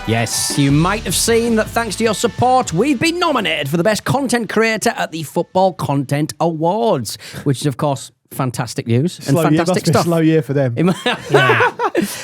Yes, you might have seen that thanks to your support, we've been nominated for the Best Content Creator at the Football Content Awards, which is, of course, fantastic news and fantastic stuff. Slow year for them.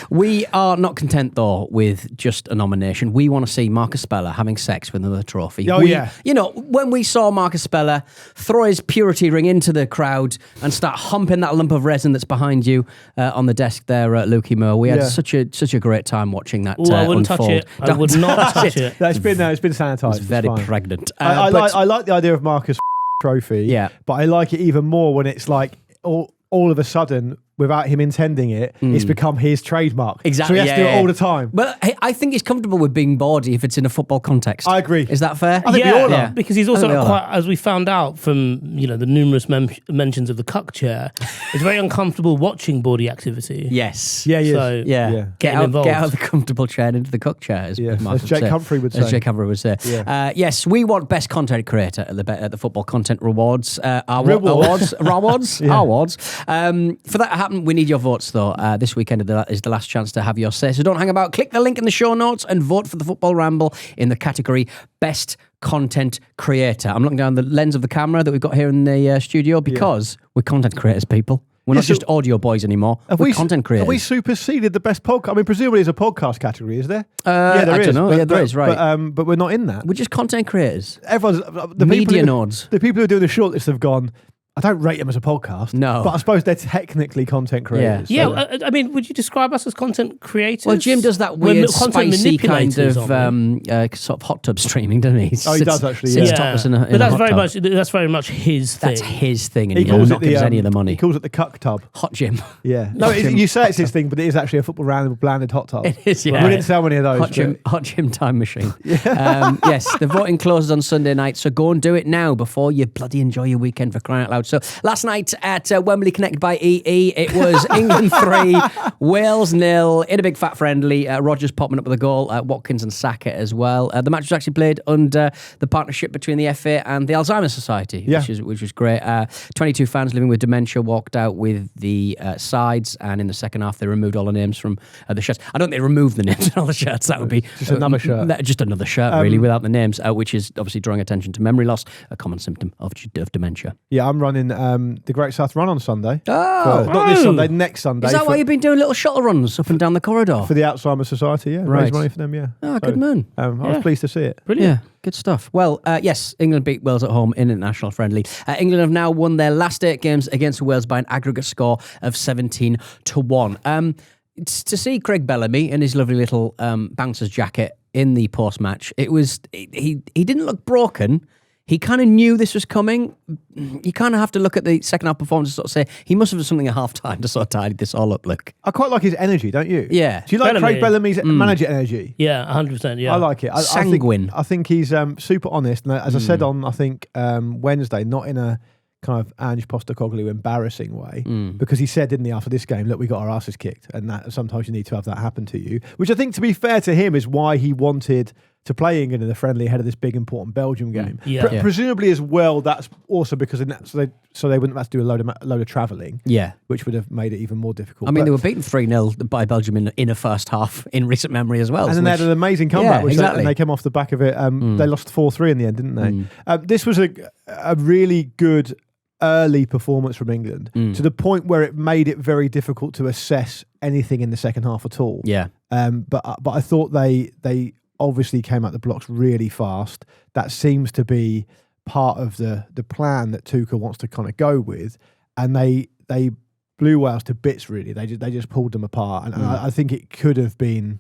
We are not content, though, with just a nomination. We want to see Marcus Speller having sex with another trophy. Yeah. You know, when we saw Marcus Speller throw his purity ring into the crowd and start humping that lump of resin that's behind you on the desk there at Lukey Moore, we had such a great time watching that I wouldn't unfold. touch it. I would not touch it. It's been sanitized. It's very pregnant. I like the idea of Marcus trophy, but I like it even more when it's like all of a sudden, without him intending it, it's become his trademark. Exactly. So he has to do it all the time. But I think he's comfortable with being bawdy if it's in a football context. I agree. Is that fair? I think we all are. Because he's also quite, as we found out from the numerous mentions of the cuck chair, it's very uncomfortable watching bawdy activity. Yes. Yeah, he is. So, Get out of the comfortable chair and into the cook chair, as Jake Humphrey would say. As Jake Humphrey would say. Yeah. Yes, we want Best Content Creator at the Football Content Rewards. Rewards. Awards. For that to happen, we need your votes, though. This weekend is the last chance to have your say. So don't hang about. Click the link in the show notes and vote for the Football Ramble in the category Best Content Creator. I'm looking down the lens of the camera that we've got here in the studio because we're content creators, people. We're not just audio boys anymore. We're content creators. Have we superseded the best podcast? I mean, presumably there's a podcast category, is there? There is. I don't know. There is, right. But we're not in that. We're just content creators. Everyone's Media nodes. The people who are doing the shortlist have gone, I don't rate them as a podcast. No. But I suppose they're technically content creators. Yeah, so. I mean, would you describe us as content creators? Well, Jim does that weird, spicy kind of sort of hot tub streaming, doesn't he? He does actually. Sits topless in a but that's very much his thing. That's his thing, and he calls not give us any of the money. He calls it the cuck tub. Hot Jim. Yeah. No, you say it's his thing, but it is actually a football branded hot tub. It is. Yeah. We didn't sell many of those. Hot Jim time machine. Yes, the voting closes on Sunday night, so go and do it now before you bloody enjoy your weekend, for crying out loud. So last night at Wembley, connected by EE, it was England 3, Wales 0 in a big fat friendly. Rodgers popping up with a goal, Watkins and Saka as well. The match was actually played under the partnership between the FA and the Alzheimer's Society, which was great. 22 fans living with dementia walked out with the sides, and in the second half they removed all the names from the shirts. I don't think they removed the names from all the shirts. That would be just another shirt. Just another shirt, really, without the names, which is obviously drawing attention to memory loss, a common symptom of dementia. Yeah, I'm running the Great South Run on Sunday. Not this Sunday, next Sunday. Is that why you've been doing little shuttle runs up and down the corridor? For the Alzheimer's Society, Right. Raise money for them, Good man. I was pleased to see it. Brilliant. Yeah, good stuff. Well, yes, England beat Wales at home in an international friendly. England have now won their last 8 games against Wales by an aggregate score of 17-1. To see Craig Bellamy in his lovely little bouncer's jacket in the post-match, he didn't look broken. He kind of knew this was coming. You kind of have to look at the second half performance and sort of say, he must have done something at half time to sort of tidy this all up, look. I quite like his energy, don't you? Yeah. Do you like Craig Bellamy's manager energy? Yeah, 100%, yeah. I like it. Sanguine. I think he's super honest. And as I said on, I think, Wednesday, not in a kind of Ange Postecoglou embarrassing way, because he said, didn't he, after this game, look, we got our asses kicked, and that sometimes you need to have that happen to you, which I think, to be fair to him, is why he wanted to play England in the friendly ahead of this big important Belgium game. Presumably as well, that's also because so they wouldn't have to do a load of travelling, which would have made it even more difficult. I mean, they were beaten 3-0 by Belgium in a first half in recent memory as well. And then they had an amazing comeback, and they came off the back of it. They lost 4-3 in the end, didn't they? This was a really good early performance from England, to the point where it made it very difficult to assess anything in the second half at all. But I thought they obviously came out the blocks really fast. That seems to be part of the plan that Tuchel wants to kind of go with, and they blew Wales to bits. Really, they just pulled them apart, and I think it could have been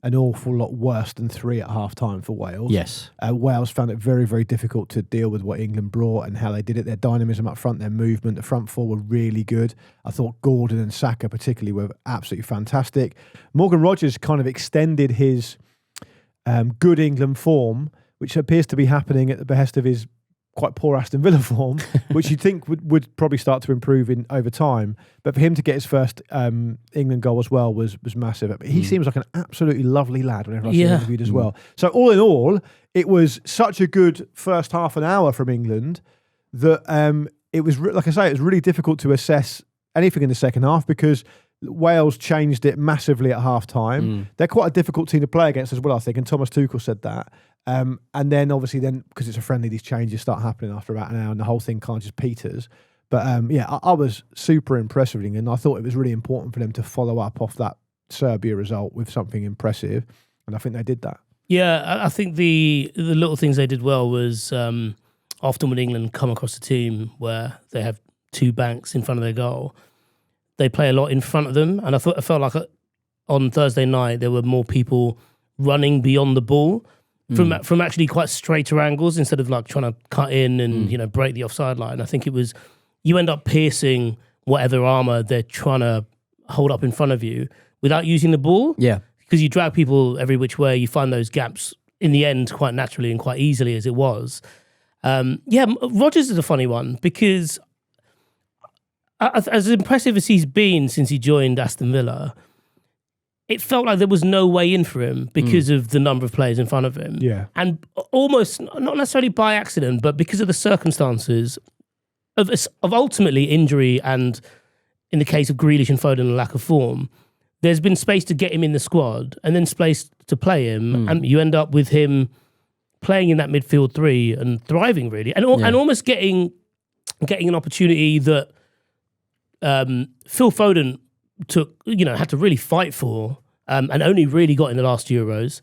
an awful lot worse than 3 at half time for Wales. Yes. Wales found it very, very difficult to deal with what England brought and how they did it. Their dynamism up front, their movement, the front four were really good. I thought Gordon and Saka particularly were absolutely fantastic. Morgan Rogers kind of extended his good England form, which appears to be happening at the behest of his quite poor Aston Villa form, which you'd think would probably start to improve over time. But for him to get his first England goal as well was massive. He seems like an absolutely lovely lad whenever I've seen him interviewed as well. So all in all, it was such a good first half an hour from England that it was, like I say, it was really difficult to assess anything in the second half, because Wales changed it massively at half-time. They're quite a difficult team to play against as well, I think, and Thomas Tuchel said that. And then, obviously, because it's a friendly, these changes start happening after about an hour and the whole thing kind of just peters. But, I was super impressed with England. I thought it was really important for them to follow up off that Serbia result with something impressive, and I think they did that. Yeah, I think the little things they did well was often when England come across a team where they have two banks in front of their goal, they play a lot in front of them. And I felt like on Thursday night there were more people running beyond the ball from actually quite straighter angles instead of like trying to cut in and break the offside line. I think it was you end up piercing whatever armour they're trying to hold up in front of you without using the ball. Yeah. Because you drag people every which way, you find those gaps in the end quite naturally and quite easily as it was. Rodgers is a funny one because as impressive as he's been since he joined Aston Villa, it felt like there was no way in for him because of the number of players in front of him. Yeah. And almost, not necessarily by accident, but because of the circumstances of ultimately injury and, in the case of Grealish and Foden, a lack of form, there's been space to get him in the squad and then space to play him, and you end up with him playing in that midfield three and thriving really, and almost getting an opportunity that Phil Foden had to really fight for, and only really got in the last Euros.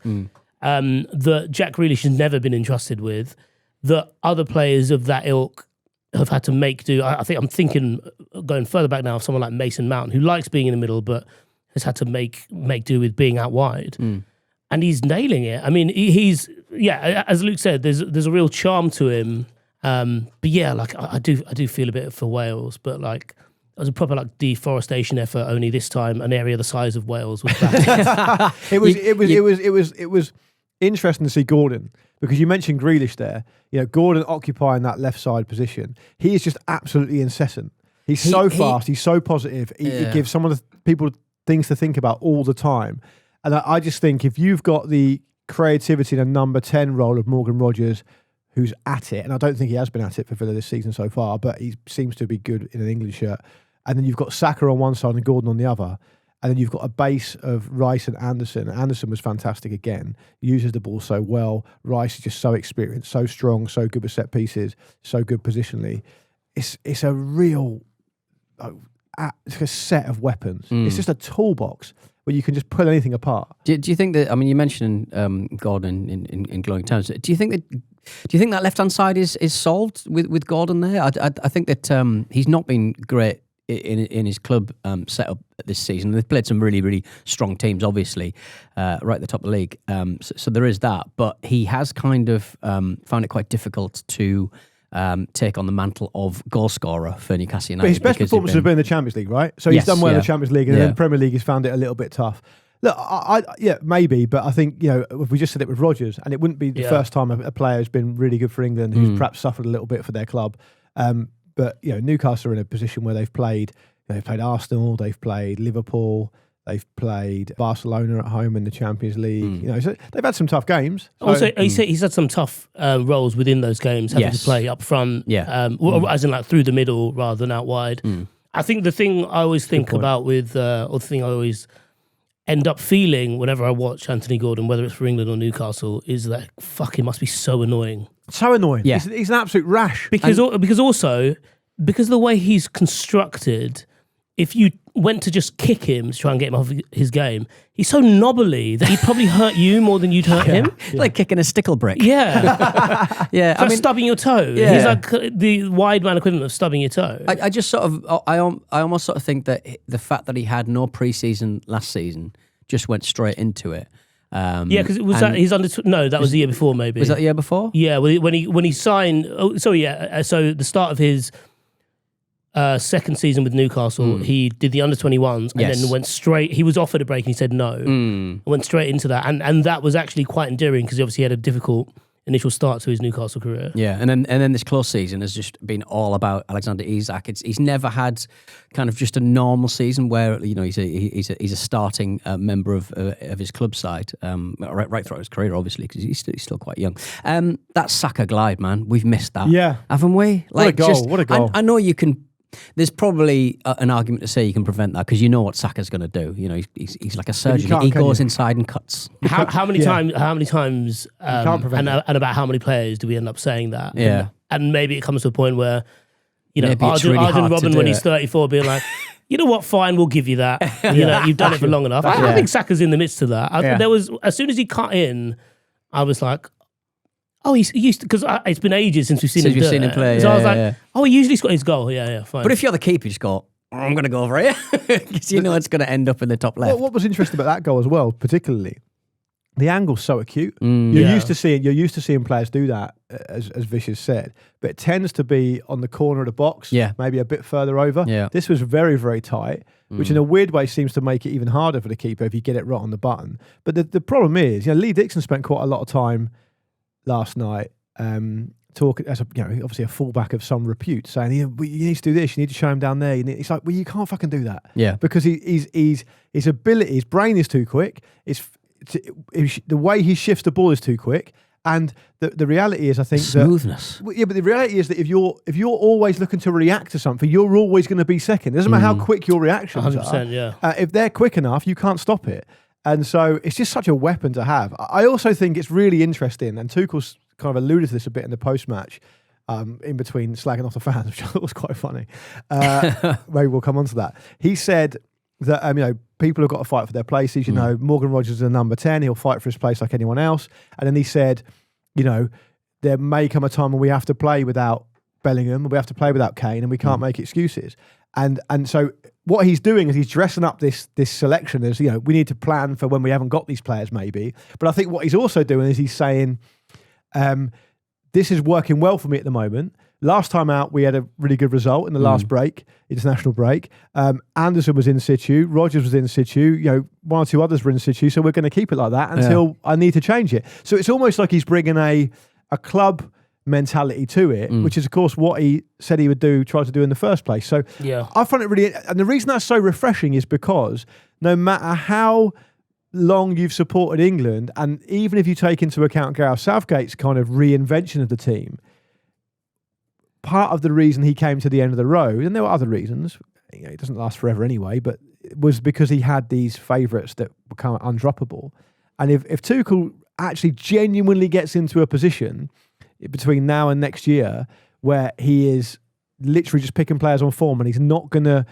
That Jack Grealish has never been entrusted with. That other players of that ilk have had to make do. I think I'm thinking going further back now of someone like Mason Mount, who likes being in the middle, but has had to make do with being out wide. And he's nailing it. I mean, he's as Luke said, there's a real charm to him. But yeah, like I do feel a bit for Wales, but like it was a proper like deforestation effort. Only this time, an area the size of Wales was back. It was interesting to see Gordon, because you mentioned Grealish there. Gordon occupying that left side position. He is just absolutely incessant. He's so fast. He's so positive. He gives some of the people things to think about all the time. And I just think if you've got the creativity in a number 10 role of Morgan Rogers, who's at it, and I don't think he has been at it for Villa this season so far, but he seems to be good in an England shirt. And then you've got Saka on one side and Gordon on the other. And then you've got a base of Rice and Anderson. Anderson was fantastic again. Uses the ball so well. Rice is just so experienced, so strong, so good with set pieces, so good positionally. It's a real it's a set of weapons. It's just a toolbox where you can just pull anything apart. Do you think that? I mean, you mentioned Gordon in glowing terms. Do you think that left hand side is solved with Gordon there? I think that he's not been great in his club setup this season. They've played some really, really strong teams, obviously, right at the top of the league. So there is that. But he has kind of found it quite difficult to take on the mantle of goal scorer for Newcastle United. But his best performance has been in the Champions League, right? So he's done well in the Champions League, and then Premier League he's found it a little bit tough. Look, maybe, but I think, if we just said it with Rodgers, and it wouldn't be the first time a player has been really good for England who's perhaps suffered a little bit for their club. But Newcastle are in a position where they've played Arsenal, they've played Liverpool, they've played Barcelona at home in the Champions League. So they've had some tough games. So, also, he's had some tough roles within those games, having to play up front, as in like through the middle rather than out wide. I think the thing I always think about with, or the thing I always end up feeling whenever I watch Anthony Gordon, whether it's for England or Newcastle, is that it must be so annoying. So annoying. Yeah. He's an absolute rash. Because of the way he's constructed, if you went to just kick him to try and get him off his game, he's so knobbly that he'd probably hurt you more than you'd hurt him. Like kicking a stickle brick. Yeah. Yeah. It's like stubbing your toe. Yeah. He's like the wide man equivalent of stubbing your toe. I just sort of, I almost sort of think that the fact that he had no pre-season last season just went straight into it. Because it was he's under. No, that was the year before. Maybe was that the year before? Yeah, when he signed. So the start of his second season with Newcastle, he did the under 21s and then went straight. He was offered a break and he said no. Went straight into that, and that was actually quite endearing because he obviously had a difficult initial start to his Newcastle career. Yeah, and then this close season has just been all about Alexander Isak. He's never had kind of just a normal season where he's a starting member of his club side right throughout his career, obviously, because he's still quite young. That Saka glide, man, we've missed that. Yeah, haven't we? What a goal! What a goal! I know you can There's probably an argument to say you can prevent that because you know what Saka's going to do. You know, he's like a surgeon. He goes inside and cuts. How many times? can't prevent and about how many players do we end up saying that? Yeah. And maybe it comes to a point where, Maybe it's really Arjen hard to Robben do when it. he's 34 being like, you know what, fine, we'll give you that. You've done it for long enough. I think Saka's in the midst of that. There was, as soon as he cut in, I was like, oh, he used to, because it's been ages since we've seen him play. So I was like, oh, he usually got his goal. Yeah, fine. But if you're the keeper, you just go, I'm going to go over here because you know it's going to end up in the top left. What was interesting about that goal as well, particularly, the angle's so acute. You're used to seeing players do that, as Vish has said, but it tends to be on the corner of the box, maybe a bit further over. Yeah. This was very, very tight, which in a weird way seems to make it even harder for the keeper if you get it right on the button. But the problem is, Lee Dixon spent quite a lot of time last night talking as obviously a fullback of some repute, saying you need to do this, you need to show him down there. It's like, well, you can't fucking do that, because his ability, his brain is too quick. The way he shifts the ball is too quick, and the reality is, I think smoothness. But the reality is that if you're always looking to react to something, you're always going to be second. It doesn't matter how quick your reactions 100%, are. If they're quick enough, you can't stop it. And so it's just such a weapon to have. I also think it's really interesting, and Tuchel's kind of alluded to this a bit in the post-match, in between slagging off the fans, which I thought was quite funny. Maybe we'll come on to that. He said that people have got to fight for their places. Morgan Rogers is a number 10. He'll fight for his place like anyone else. And then he said, there may come a time when we have to play without Bellingham, and we have to play without Kane, and we can't make excuses. And so what he's doing is he's dressing up this selection as, we need to plan for when we haven't got these players maybe. But I think what he's also doing is he's saying, this is working well for me at the moment. Last time out, we had a really good result in the last break, international break. Anderson was in situ, Rogers was in situ, one or two others were in situ, so we're going to keep it like that until I need to change it. So it's almost like he's bringing a club mentality to it, which is, of course, what he said he would try to do in the first place. So I find it really... And the reason that's so refreshing is because no matter how long you've supported England, and even if you take into account Gareth Southgate's kind of reinvention of the team, part of the reason he came to the end of the road, and there were other reasons, it doesn't last forever anyway, but it was because he had these favourites that were kind of undroppable. And if Tuchel actually genuinely gets into a position between now and next year where he is literally just picking players on form, and he's not gonna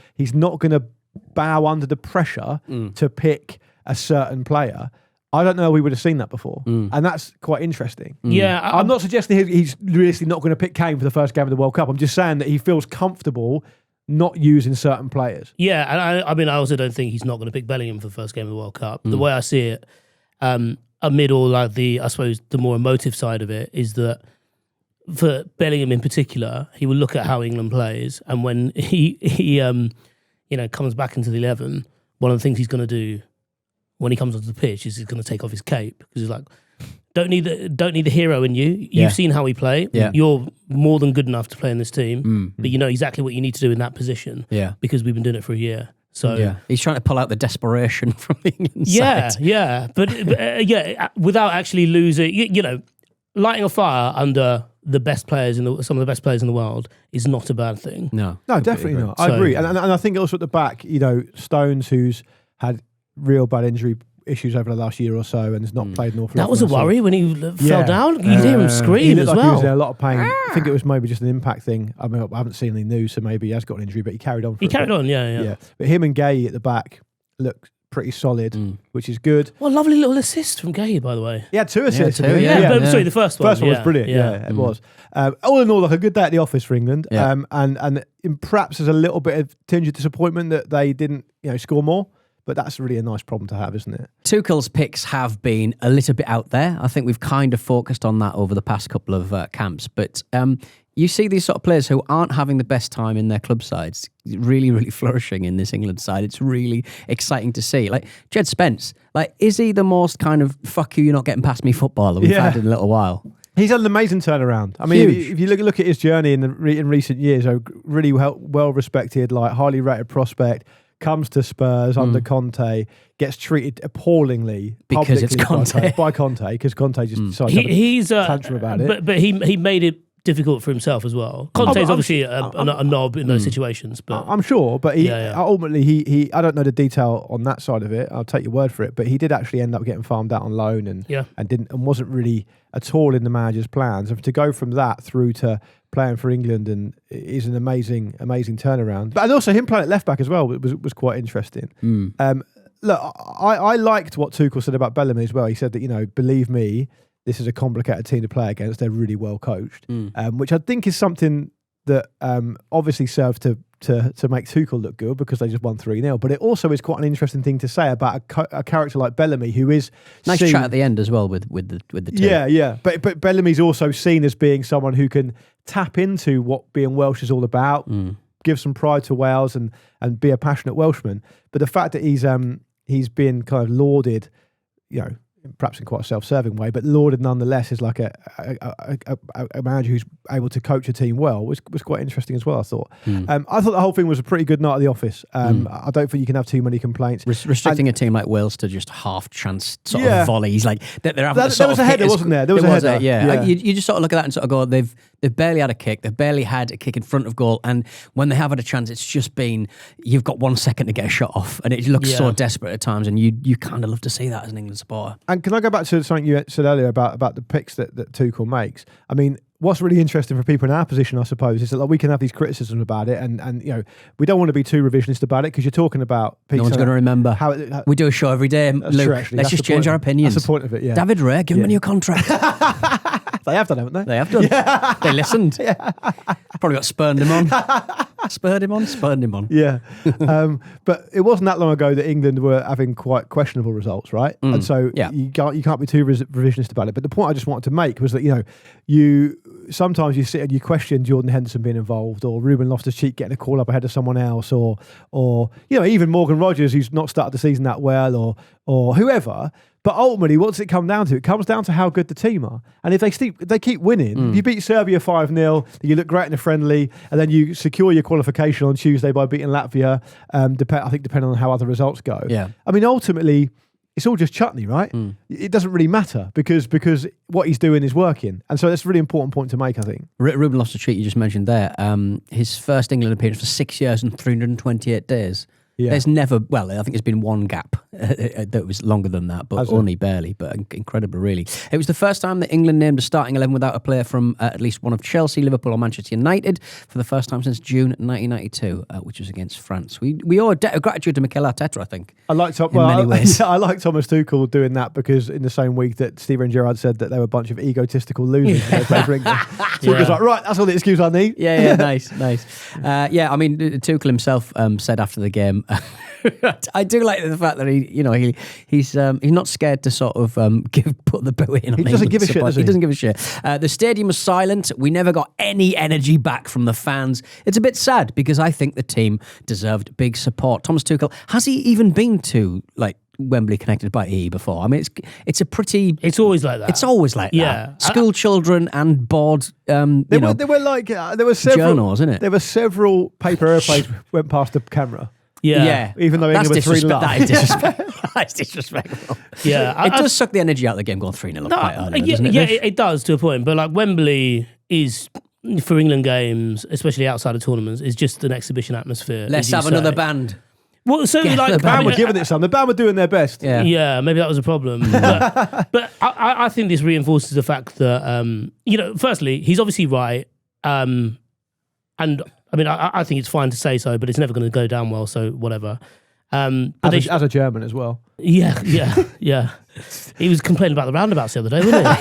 bow under the pressure to pick a certain player, I don't know we would have seen that before. And that's quite interesting. Yeah. I'm not suggesting he's really not going to pick Kane for the first game of the World Cup. I'm just saying that he feels comfortable not using certain players. Yeah, and I also don't think he's not going to pick Bellingham for the first game of the World Cup. The way I see it, amid all like the more emotive side of it, is that for Bellingham in particular, he will look at how England plays, and when he comes back into the 11, one of the things he's going to do when he comes onto the pitch is he's going to take off his cape, because he's like, don't need the hero in you. You've seen how we play. Yeah. You're more than good enough to play in this team, but you know exactly what you need to do in that position. Yeah, because we've been doing it for a year. So he's trying to pull out the desperation from the inside. But without actually losing, lighting a fire under the best players some of the best players in the world is not a bad thing. No, definitely not. I agree, and I think also at the back, Stones, who's had real bad injury issues over the last year or so and has not played an awful lot. That was a worry when he fell down. You hear him scream he as like well. He was in a lot of pain. I think it was maybe just an impact thing. I mean, I haven't seen any news, so maybe he has got an injury, but he carried on. Yeah. But him and Gay at the back look pretty solid, which is good. What a lovely little assist from Gay, by the way. He had 2 assists. Sorry, the first one. First one was brilliant. It was. All in all, like a good day at the office for England. And perhaps there's a little bit of tinge of disappointment that they didn't, score more. But that's really a nice problem to have, isn't it? Tuchel's picks have been a little bit out there. I think we've kind of focused on that over the past couple of camps. But you see these sort of players who aren't having the best time in their club sides really, really flourishing in this England side. It's really exciting to see. Like Jed Spence, is he the most kind of fuck you, you're not getting past me footballer we've had in a little while? He's had an amazing turnaround. I mean, if you look at his journey in recent years, a really well respected, highly rated prospect. Comes to Spurs under Conte, gets treated appallingly because it's Conte by Conte, because Conte just decided to have a tantrum about it. But he made it difficult for himself as well. Conte's obviously a knob in those situations, but I'm sure. But ultimately, he I don't know the detail on that side of it. I'll take your word for it. But he did actually end up getting farmed out on loan and wasn't really at all in the manager's plans. And to go from that through to playing for England and is an amazing turnaround. But and also him playing at left back as well was quite interesting. Look, I liked what Tuchel said about Bellamy as well. He said that, believe me, this is a complicated team to play against. They're really well coached, which I think is something that obviously served to make Tuchel look good because they just won 3-0. But it also is quite an interesting thing to say about a character like Bellamy, who is nice chat at the end as well with the two. Yeah. But Bellamy's also seen as being someone who can tap into what being Welsh is all about, give some pride to Wales, and be a passionate Welshman. But the fact that he's been kind of lauded, perhaps in quite a self-serving way, but lauded nonetheless is like a manager who's able to coach a team well was quite interesting as well, I thought. I thought the whole thing was a pretty good night at the office. I don't think you can have too many complaints. Restricting a team like Wales to just half-chance sort of volleys, like they're having there was a header, wasn't there? There was a header. Yeah. You just sort of look at that and sort of go, they've barely had a kick. They've barely had a kick in front of goal. And when they have had a chance, it's just been, you've got 1 second to get a shot off. And it looks so desperate at times. And you kind of love to see that as an England supporter. And can I go back to something you said earlier about the picks that Tuchel makes? I mean, what's really interesting for people in our position, I suppose, is that we can have these criticisms about it, and we don't want to be too revisionist about it because you're talking about. No one's going to remember. We do a show every day, Luke. Let's just change our opinions. That's the point of it. Yeah. David Ray, give him a new contract. They have done, haven't they? They have done. Yeah. They listened. Probably got spurned him on. Spurned him on. Yeah. But it wasn't that long ago that England were having quite questionable results, right? And so you can't be too revisionist about it. But the point I just wanted to make was that you sometimes you sit and you question Jordan Henderson being involved, or Ruben Loftus-Cheek getting a call up ahead of someone else, or even Morgan Rogers, who's not started the season that well, or whoever. But ultimately, what does it come down to? It comes down to how good the team are. And if they keep winning, if you beat Serbia 5-0, you look great in a friendly, and then you secure your qualification on Tuesday by beating Latvia, I think depending on how other results go. Yeah. I mean, ultimately, it's all just chutney, right? It doesn't really matter because what he's doing is working. And so that's a really important point to make, I think. Ruben Loftus-Cheek, you just mentioned there, his first England appearance for 6 years and 328 days. Yeah. There's never, I think there's been one gap that was longer than that, but only barely, but incredible, really. It was the first time that England named a starting 11 without a player from at least one of Chelsea, Liverpool or Manchester United for the first time since June 1992, which was against France. We owe a debt of gratitude to Mikel Arteta, I think, in many ways. I like Thomas Tuchel doing that because in the same week that Steven Gerrard said that they were a bunch of egotistical losers when they played for England. Tuchel's like, right, that's all the excuse I need. Yeah, nice. I mean, Tuchel himself said after the game, I do like the fact that he's not scared to sort of put the boot in. He doesn't give a shit. He doesn't give a shit. The stadium was silent. We never got any energy back from the fans. It's a bit sad because I think the team deserved big support. Thomas Tuchel, has he even been to Wembley connected by EE before? I mean, it's a pretty. It's always like that. It's always like that. School children and bored. There were several journals, isn't it? There were several paper airplanes went past the camera. Yeah. Even though England were 3-0 up. That is disrespectful. That's disrespectful. Yeah. It does suck the energy out of the game going 3-0 up quite early, doesn't it? Yeah, it does to a point. But Wembley is, for England games, especially outside of tournaments, is just an exhibition atmosphere. Let's have another band. Well, so the band were giving it some. The band were doing their best. Yeah, maybe that was a problem. but I think this reinforces the fact that, firstly, he's obviously right. And I mean, I think it's fine to say so, but it's never going to go down well, so whatever. As a German as well. Yeah. He was complaining about the roundabouts the other day, wasn't he?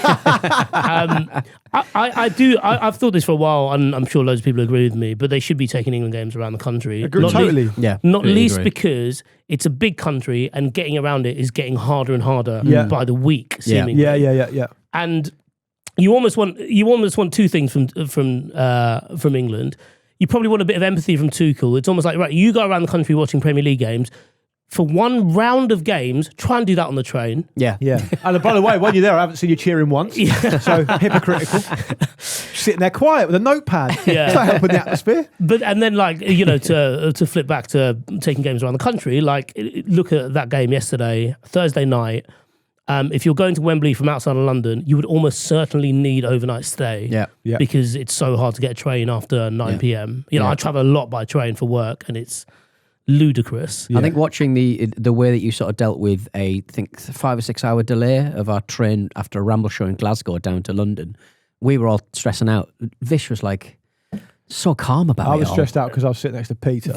I've thought this for a while, and I'm sure loads of people agree with me, but they should be taking England games around the country. Totally. Not least because it's a big country, and getting around it is getting harder and harder by the week, seemingly. Yeah. And you almost want two things from England. You probably want a bit of empathy from Tuchel. It's almost like, right, you go around the country watching Premier League games. For one round of games, try and do that on the train. Yeah. And by the way, when you're there, I haven't seen you cheering once. So hypocritical. Sitting there quiet with a notepad. It's not helping the atmosphere. But and then to flip back to taking games around the country, look at that game yesterday, Thursday night. If you're going to Wembley from outside of London, you would almost certainly need overnight stay. Yeah. Because it's so hard to get a train after 9 p.m. You know, I travel a lot by train for work, and it's ludicrous. I think watching the way that you sort of dealt with I think 5 or 6 hour delay of our train after a Ramble show in Glasgow down to London, we were all stressing out. Vish was like so calm about it. I was all. stressed out because I was sitting next to Peter.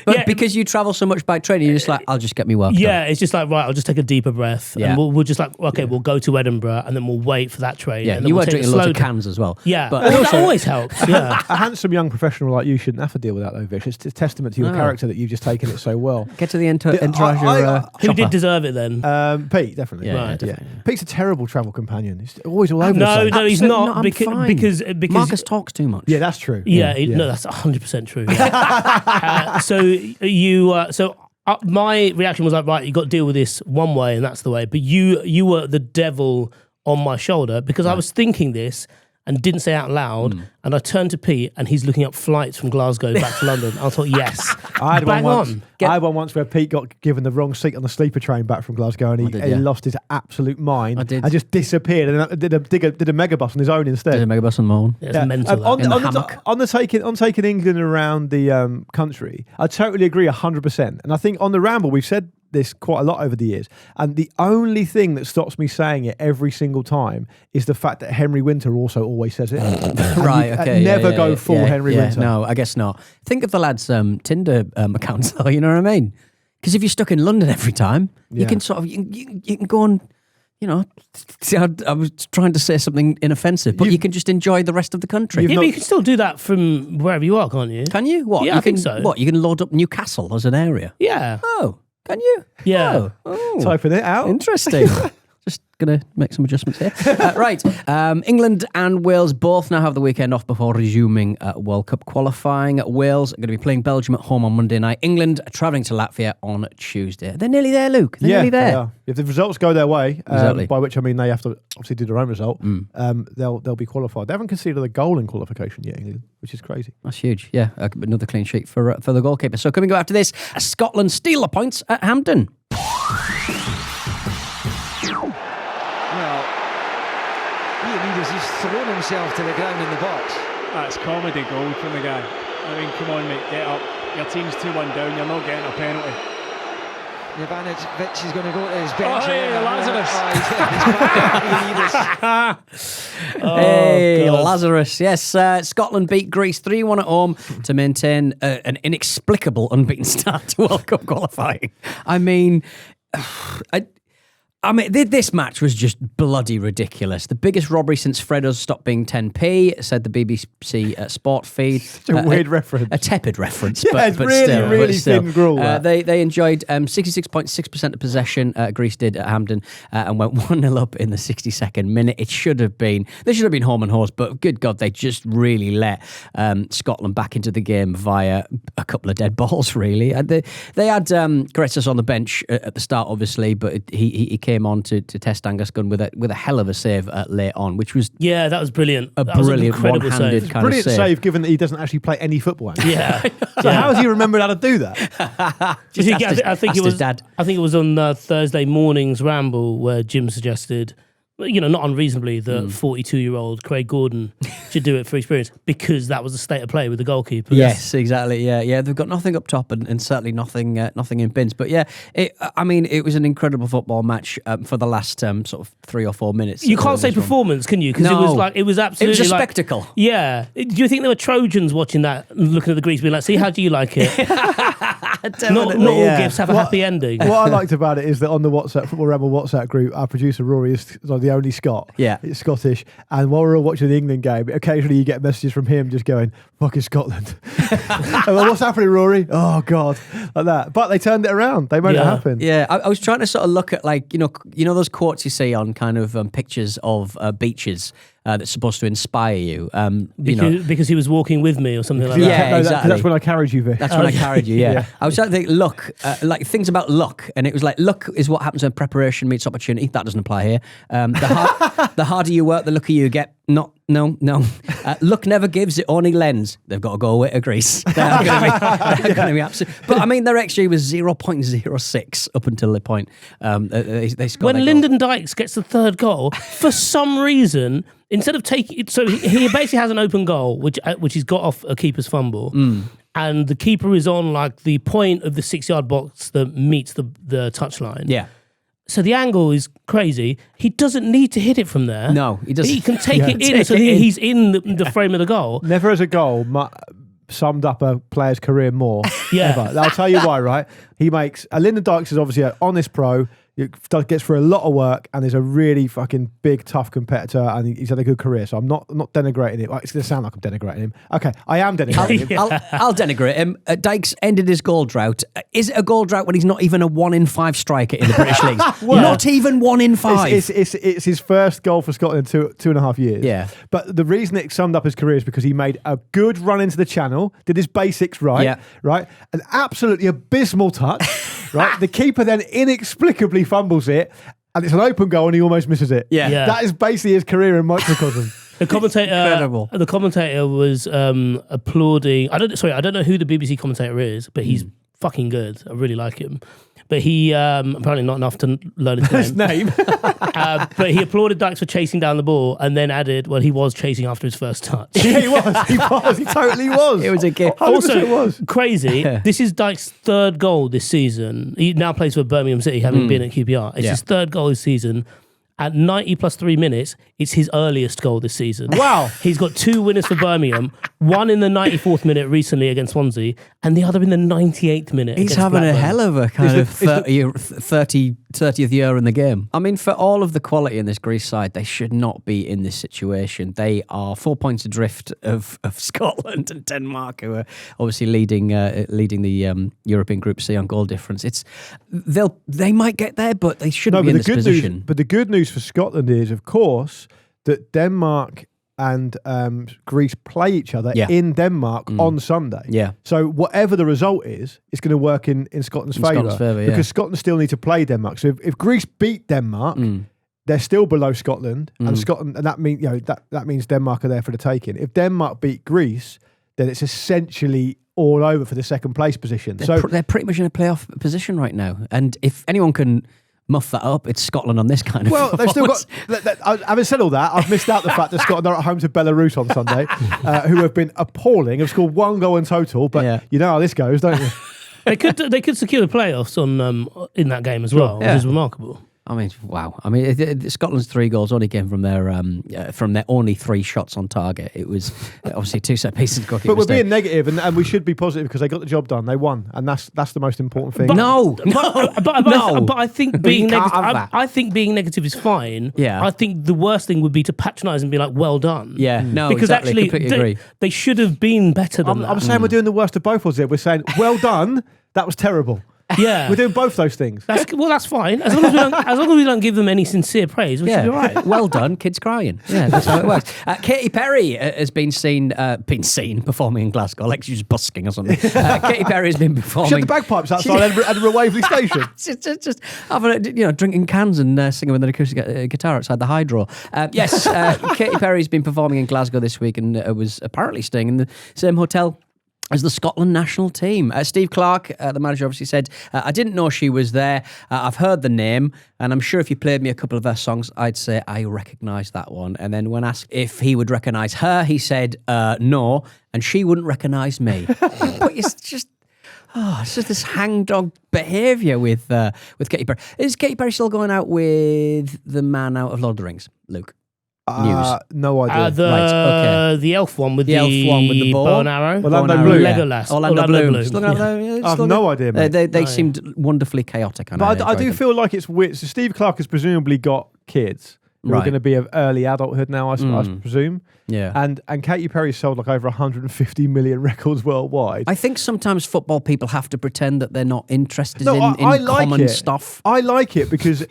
But because you travel so much by train, you're just like, I'll just get me work done. It's just like, right, I'll just take a deeper breath. Yeah. And we'll just like, okay, we'll go to Edinburgh and then we'll wait for that train. Yeah, and then you we'll were take drinking a loads of slow- cans as well. Yeah, But that always helps. Yeah. A handsome young professional like you shouldn't have to deal with that though, Vish. It's a testament to your character that you've just taken it so well. Get to the entourage. Who did deserve it then? Pete, definitely. Yeah, Right. definitely. Pete's a terrible travel companion. He's always all over the No, place. no, he's Absolutely not. not, I'm fine. Because Marcus talks too much. Yeah, that's true. no, that's 100% true. My reaction was like, right, you got to deal with this one way, and that's the way. But you were the devil on my shoulder because I was thinking this and didn't say out loud. And I turned to Pete, and he's looking up flights from Glasgow back to London. I thought, yes, I had bang one once. on. I had one once where Pete got given the wrong seat on the sleeper train back from Glasgow, and he lost his absolute mind and just disappeared and did a megabus on his own instead. There's a megabus on my own. It's mental. On taking England around the country, I totally agree 100%. And I think on the Ramble we've said this quite a lot over the years, and the only thing that stops me saying it every single time is the fact that Henry Winter also always says it. Right, okay. Never go full Henry Winter. No, I guess not. Think of the lads' Tinder accounts, though, you know what I mean? Because if you're stuck in London every time, you can sort of, you can go and, you know, see, I was trying to say something inoffensive, but you can just enjoy the rest of the country. Yeah, but you can still do that from wherever you are, can't you? Can you? What? Yeah, I think so. What? You can load up Newcastle as an area? Yeah. Oh, can you? Yeah. Oh. Typing it out. Interesting. Just going to make some adjustments here. Right. England and Wales both now have the weekend off before resuming World Cup qualifying. Wales are going to be playing Belgium at home on Monday night. England are travelling to Latvia on Tuesday. They're nearly there, Luke. They're nearly there. They are. If the results go their way, Exactly. by which I mean they have to obviously do their own result, they'll be qualified. They haven't conceded a goal in qualification yet, England, which is crazy. That's huge. Yeah, another clean sheet for the goalkeeper. So coming up after this, Scotland steal the points at Hampden. He's thrown himself to the ground in the box. That's comedy gold from the guy. I mean, come on, mate, get up. Your team's 2-1 down, you're not getting a penalty. Ivanovic is going to go to his bench. Oh, hey, Lazarus. Hey, Lazarus. Yes, Scotland beat Greece 3-1 at home to maintain an inexplicable unbeaten start to World Cup qualifying. I mean, this match was just bloody ridiculous. The biggest robbery since Freddo's stopped being 10p, said the BBC Sport feed. Such a weird reference. A tepid reference. Yeah, it's really thin gruel. They enjoyed 66.6% of possession, Greece did at Hampden, and went 1-0 up in the 62nd minute. They should have been home and horse, but good God, they just really let Scotland back into the game via a couple of dead balls, really. They had Criticises on the bench at the start, obviously, but he came on to test Angus Gunn with a hell of a save late on, which was that was brilliant. A that was brilliant an incredible one-handed save. kind Brilliant of save, given that he doesn't actually play any football. Yeah. So how has he remembered how to do that? I think it was his dad. I think it was on Thursday morning's Ramble where Jim suggested, you know, not unreasonably, that 42-year-old Craig Gordon should do it for experience because that was the state of play with the goalkeeper. Yes, exactly. Yeah. They've got nothing up top and certainly nothing in bins. But yeah, it was an incredible football match for the last sort of 3 or 4 minutes. You can't say performance, can you? Because it was absolutely It was a like, spectacle. Yeah. Do you think there were Trojans watching that, looking at the Greeks, being like, "See, how do you like it?" Not all gifts have a happy ending. What I liked about it is that on the Football Ramble WhatsApp group, our producer Rory is the only Scot. Yeah. It's Scottish. And while we're all watching the England game, occasionally you get messages from him just going, "Fucking Scotland." And like, what's happening, Rory? Oh, God. Like that. But they turned it around. They made it happen. Yeah, I was trying to sort of look at, like, you know those quotes you see on kind of pictures of beaches that's supposed to inspire you. Because he was walking with me or something like that. Yeah, exactly. That's when I carried you, Vic. That's when I carried you, yeah. I was trying to think, luck, like things about luck, and it was like, luck is what happens when preparation meets opportunity. That doesn't apply here. The harder you work, the luckier you get. Not No. Luck never gives, it only lends. They've got to go away to Greece. They're going to be absolute. But I mean, their XG was 0.06 up until the point they scored. When Lyndon Dykes gets the third goal, for some reason, instead of taking it, so he basically has an open goal, which he's got off a keeper's fumble. And the keeper is on like the point of the 6-yard box that meets the touchline. Yeah. So the angle is crazy. He doesn't need to hit it from there. No, he doesn't. He can take it in, so he's in the frame of the goal. Never as a goal summed up a player's career more. Yeah. Ever. I'll tell you why, right? He makes... Lyndon Dykes is obviously an honest pro. He gets through a lot of work and is a really fucking big, tough competitor, and he's had a good career. So I'm not denigrating him. It's going to sound like I'm denigrating him. Okay, I am denigrating him. I'll denigrate him. Dykes ended his goal drought. Is it a goal drought when he's not even a 1 in 5 striker in the British leagues? Not even 1 in 5. It's his first goal for Scotland in 2.5 years. Yeah. But the reason it summed up his career is because he made a good run into the channel, did his basics right, right? An absolutely abysmal touch, right? The keeper then inexplicably fumbles it, and it's an open goal, and he almost misses it. Yeah. That is basically his career in microcosm. The commentator, Incredible. The commentator was applauding. I don't know who the BBC commentator is, but he's fucking good. I really like him. But he apparently not enough to learn his name. But he applauded Dykes for chasing down the ball, and then added, "Well, he was chasing after his first touch." Yeah, he was. He totally was. It was a gift. Also, was. crazy. This is Dykes' third goal this season. He now plays for Birmingham City, having been at QPR. It's his third goal this season. At 90 plus 3 minutes, it's his earliest goal this season. Wow. He's got 2 winners for Birmingham, one in the 94th minute recently against Swansea, and the other in the 98th minute. He's against having Blackburn. a hell of a kind of 30th year in the game. I mean, for all of the quality in this Greece side, they should not be in this situation. They are 4 points adrift of Scotland and Denmark, who are obviously leading the European Group C on goal difference. They might get there, but they shouldn't be in this position. But the good news for Scotland is, of course, that Denmark and Greece play each other in Denmark on Sunday. Yeah. So whatever the result is, it's going to work in Scotland's favour. Because Scotland still need to play Denmark. So if Greece beat Denmark, they're still below Scotland, and that means Denmark are there for the taking. If Denmark beat Greece, then it's essentially all over for the second place position. They're pretty much in a playoff position right now, and if anyone can muff that up, it's Scotland on this kind of they've still got... Having said all that, I've missed out the fact that Scotland are at home to Belarus on Sunday, who have been appalling, have scored 1 goal in total, but you know how this goes, don't you? They could secure the playoffs in that game as well, which is remarkable. I mean, wow. I mean, Scotland's 3 goals only came from their only 3 shots on target. It was obviously 2 set pieces. But we're being negative, and we should be positive because they got the job done. They won, and that's the most important thing. But I think being negative. I think being negative is fine. Yeah. I think the worst thing would be to patronise and be like, "Well done." Yeah. No. Because exactly. actually, Completely agree. they should have been better than that. I'm saying we're doing the worst of both worlds here. We're saying, "Well done." That was terrible. Yeah, we're doing both those things. That's fine. As long as we don't give them any sincere praise, we should be all right. Well done, kids crying. Yeah, that's how it works. Katy Perry has been seen performing in Glasgow, like she was busking or something. Katy Perry has been performing. She had the bagpipes outside Edinburgh Waverley Station. just having drinking cans and singing with an acoustic guitar outside the Hydro. Yes, Katy Perry's been performing in Glasgow this week and was apparently staying in the same hotel as the Scotland national team. Steve Clarke, the manager, obviously said, I didn't know she was there. I've heard the name, and I'm sure if you played me a couple of her songs, I'd say I recognise that one. And then when asked if he would recognise her, he said no, and she wouldn't recognise me. But it's just this hangdog behaviour with Katy Perry. Is Katy Perry still going out with the man out of Lord of the Rings, Luke? News. No idea. The elf one with the bow and arrow. Orlando Bloom. Legolas. Orlando Bloom. I have no idea, mate. They seemed wonderfully chaotic. But I do feel like it's weird. So Steve Clarke has presumably got kids who are going to be of early adulthood now, I presume. Yeah. And Katy Perry sold like over 150 million records worldwide. I think sometimes football people have to pretend that they're not interested in common stuff. I like it because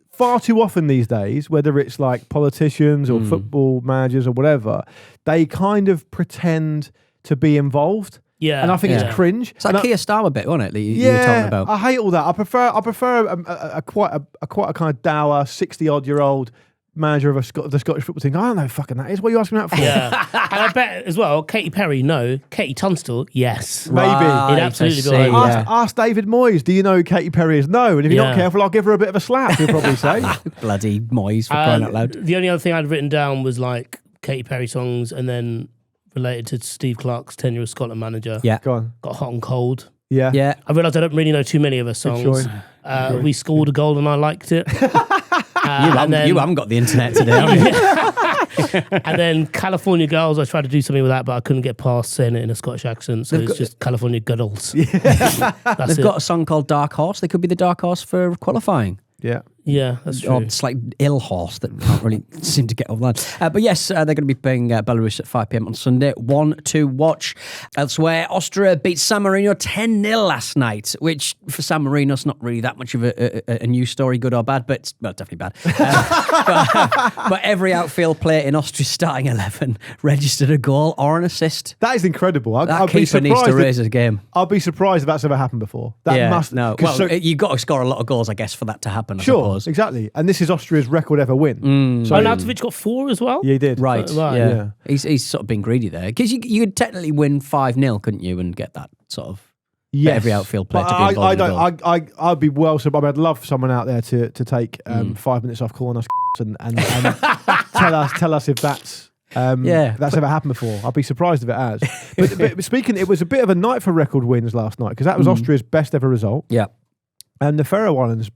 far too often these days, whether it's like politicians or football managers or whatever, they kind of pretend to be involved. Yeah, and I think it's cringe. It's like Keir Starmer bit, wasn't it? That you were talking about. I hate all that. I prefer a quite a kind of dour 60-odd-year-old manager of the Scottish football team. I don't know fucking that is. What are you asking that for? Yeah. And I bet as well, Katy Perry, no. Katie Tunstall, yes. Maybe. It'd absolutely be like, Ask David Moyes, do you know who Katy Perry is? No. And if you're not careful, I'll give her a bit of a slap, he'll probably say. Bloody Moyes, for crying out loud. The only other thing I'd written down was like Katy Perry songs and then related to Steve Clarke's tenure as Scotland manager. Yeah. Go on. Got Hot and Cold. Yeah. Yeah. I realised I don't really know too many of her songs. We scored a goal and I liked it. You haven't got the internet today, have you? And then California Girls, I tried to do something with that, but I couldn't get past saying it in a Scottish accent. So it's just California Girls. They've got a song called Dark Horse. They could be the Dark Horse for qualifying. Yeah. Yeah, that's true. Or it's like ill horse that can't really seem to get over the line. But yes, they're going to be playing Belarus at 5 p.m. on Sunday. One to watch. Elsewhere, Austria beat San Marino 10-0 last night, which for San Marino is not really that much of a news story, good or bad, but it's definitely bad. But every outfield player in Austria's starting 11 registered a goal or an assist. That is incredible. That keeper needs to raise his game. I'll be surprised if that's ever happened before. That must. No. Well, you've got to score a lot of goals, I guess, for that to happen. Sure. Exactly. And this is Austria's record ever win. So Arnautovic got 4 as well? Yeah, he did. Right. Yeah. He's sort of been greedy there. Because you could technically win 5-0, couldn't you, and get that sort of every outfield player to be involved in a goal. I'd be well surprised. I'd love someone out there to take 5 minutes off calling us and tell us if that's ever happened before. I'd be surprised if it has. But speaking, it was a bit of a night for record wins last night because that was Austria's best ever result. Yeah. And the Faroe Islands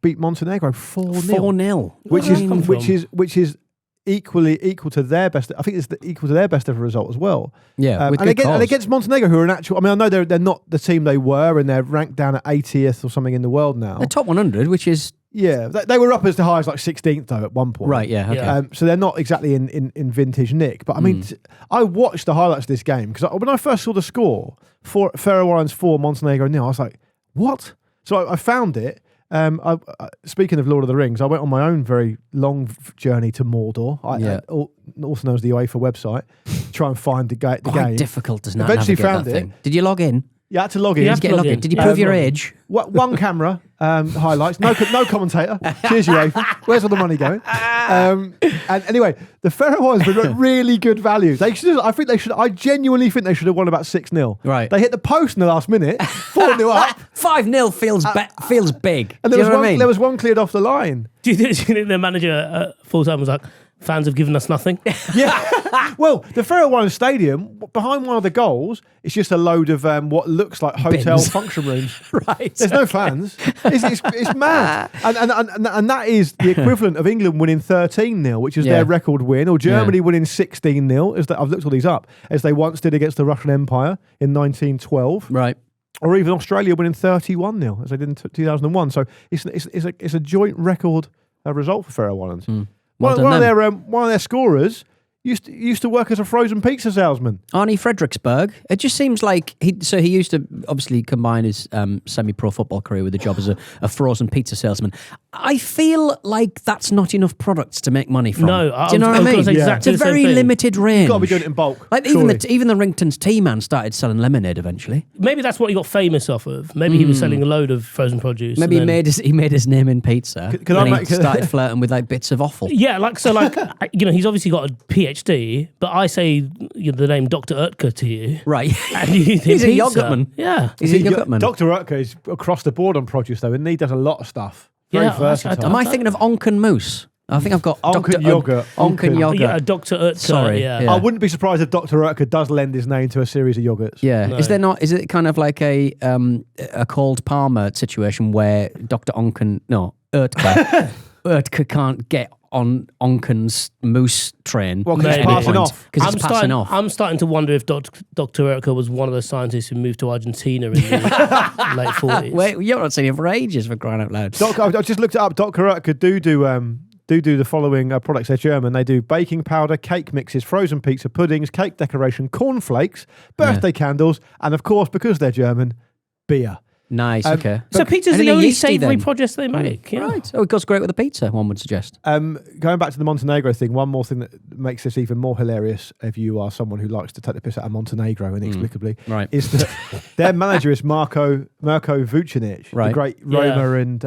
beat Montenegro 4-0. 4-0. Which is equal to their best. I think it's equal to their best ever result as well. Yeah, and against Montenegro, who are an actual. I mean, I know they're not the team they were, and they're ranked down at 80th or something in the world now. The top 100, which is they were up as high as like 16th though at one point. Right. Yeah. Okay. So they're not exactly in vintage nick. But I mean, I watched the highlights of this game because when I first saw the score, Faroe Islands 4, Montenegro 0, I was like, what? So I found it. Speaking of Lord of the Rings, I went on my own very long journey to Mordor. Also known as the UEFA website, to try and find the game. Quite difficult, doesn't it? Eventually found that it. thing. Did you log in? You had to log in. Did you prove your age? One camera highlights. No commentator. Cheers, UEFA. Where's all the money going? And anyway, the Faroe Islands were really good value. I genuinely think they should have won about 6-0. Right. They hit the post in the last minute. 4-0 up. 5-0 feels big. And there was one cleared off the line. Do you think their manager full time was like, fans have given us nothing? Yeah. Well, the Faroe Islands Stadium, behind one of the goals, it's just a load of what looks like hotel function rooms. Right. There's no fans. It's mad. And that is the equivalent of England winning 13-0, which is their record win, or Germany winning 16-0, I've looked all these up, as they once did against the Russian Empire in 1912. Right. Or even Australia winning 31-0, as they did in 2001. So it's a joint record result for Faroe Islands. One of their scorers used to work as a frozen pizza salesman. Arnie Frederiksberg. It just seems like he used to obviously combine his semi-pro football career with a job as a frozen pizza salesman. I feel like that's not enough products to make money from. No, do you know what I mean? Exactly it's a very limited range. You've got to be doing it in bulk. Like even the Rington's Tea-Man started selling lemonade eventually. Maybe that's what he got famous off of. Maybe he was selling a load of frozen produce. Maybe he made his name in pizza. He started flirting with like bits of offal. Yeah, he's obviously got a PhD, but I say the name Dr. Urtka to you. Right. And he's a yogurtman. Yeah. He's a yogurtman. Dr. Urtka is across the board on produce though, and he does a lot of stuff. Very versatile. Am I thinking of Onken Moose? I think I've got Onken yogurt. Onken yogurt. Yeah, Dr. Urtka. Sorry. Yeah. I wouldn't be surprised if Dr. Urtka does lend his name to a series of yogurts. Yeah. No. Is it kind of like a cold Palmer situation where Dr. Urtka can't get on Onken's moose train? Well, because it's passing off. Because it's passing off. I'm starting to wonder if Dr. Urtka was one of the scientists who moved to Argentina in the late 40s. Wait, you're not seeing him for ages, for crying out loud. I just looked it up. Dr. Urtka do the following products. They're German. They do baking powder, cake mixes, frozen pizza, puddings, cake decoration, cornflakes, birthday candles, and of course, because they're German, beer. Nice, okay. So pizza's the only savoury produce they make. Yeah. Right. Oh, it goes great with a pizza, one would suggest. Going back to the Montenegro thing, one more thing that makes this even more hilarious if you are someone who likes to take the piss out of Montenegro inexplicably, is that their manager is Marko Vucinic, the great Roma and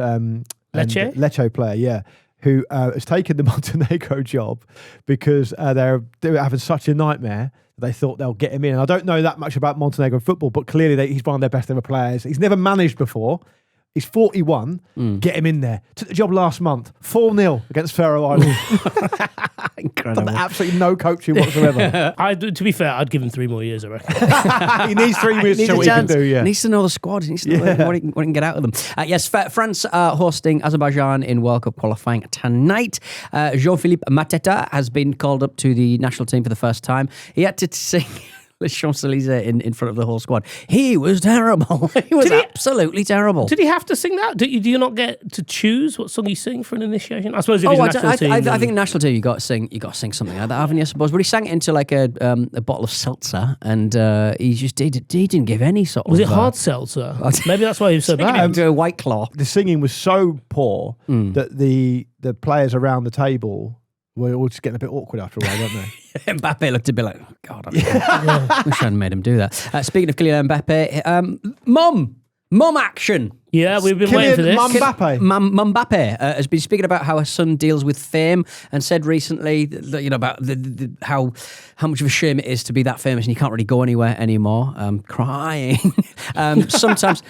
Lecce? Lecce player, who has taken the Montenegro job because they're having such a nightmare. They thought they'll get him in. And I don't know that much about Montenegro football, but clearly he's one of their best ever players. He's never managed before. He's 41. Get him in there. Took the job last month. 4-0 against Faroe Islands. Incredible. Done absolutely no coaching whatsoever. To be fair, I'd give him 3 more years, I reckon. He needs 3 years to show what he can do, yeah. He needs to know the squad. He needs to know what he can get out of them. Yes, France are hosting Azerbaijan in World Cup qualifying tonight. Jean-Philippe Mateta has been called up to the national team for the first time. He had to sing the Champs-Élysées in front of the whole squad. He was terrible. He was absolutely terrible. Did he have to sing that? Do you not get to choose what song you sing for an initiation? I suppose if he's national team. I think national team you got to sing something like that, haven't you? I suppose. But he sang it into like a bottle of seltzer, and he didn't give any sort of. Was it hard seltzer? Maybe that's why he was so bad. Into a White Claw. The singing was so poor that the players around the table were all just getting a bit awkward after a while, weren't they? Mbappe looked a bit like, oh, God, wish I hadn't made him do that. Speaking of Kylian Mbappe, mum action. Yeah, we've been waiting for this. Mbappe has been speaking about how her son deals with fame and said recently that, about how much of a shame it is to be that famous and you can't really go anywhere anymore. Crying. Sometimes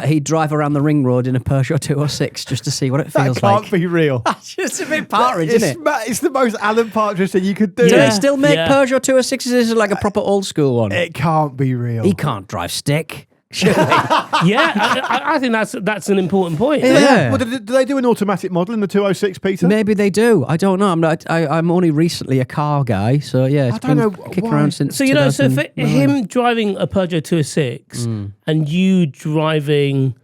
he'd drive around the ring road in a Peugeot 206 just to see what it feels like. That can't be real. It's just a bit Partridge, isn't it? It's the most Alan Partridge thing you could do. Do they still make Peugeot 206s? This is like a proper old school one. It can't be real. He can't drive stick. I think that's an important point. Yeah. Well, do they do an automatic model in the 206, Peter? Maybe they do. I don't know. I'm only recently a car guy, so yeah, it's been kicking around since. So so for him driving a Peugeot 206 and you driving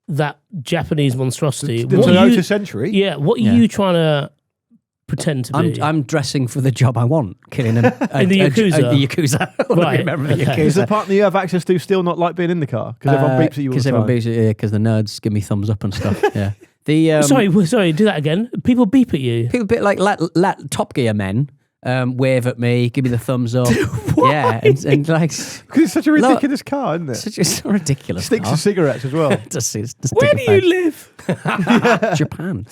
that Japanese monstrosity, the Toyota Century. Yeah, what are you trying to pretend to be? I'm dressing for the job I want, killing in the Yakuza. Right. Remember the Yakuza. Is the partner you have access to still not like being in the car? Because everyone beeps at you all the time. Because everyone beeps at you, because the nerds give me thumbs up and stuff. Yeah. Sorry, do that again. People beep at you. People bit like let Top Gear men wave at me, give me the thumbs up. Yeah, and like because it's such a ridiculous car, isn't it? It's so ridiculous. Sticks to cigarettes as well. Where do you live? Japan.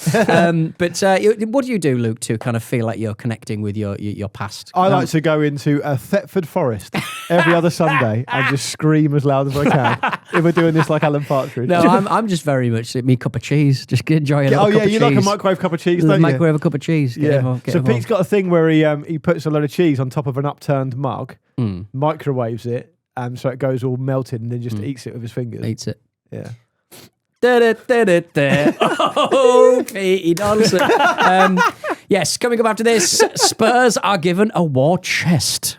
But what do you do, Luke, to kind of feel like you're connecting with your past? I like to go into a Thetford Forest every other Sunday and just scream as loud as I can. If we're doing this like Alan Partridge. No, I'm just very much me cup of cheese. Just enjoy a little cup of cheese. You like a microwave cup of cheese, don't you? Microwave a cup of cheese. So Pete's got a thing where he puts a load of cheese on top of an upturned mug, microwaves it, so it goes all melted, and then just eats it with his fingers. Eats it. Yeah. Oh, Petey Donaldson. Yes, coming up after this, Spurs are given a war chest.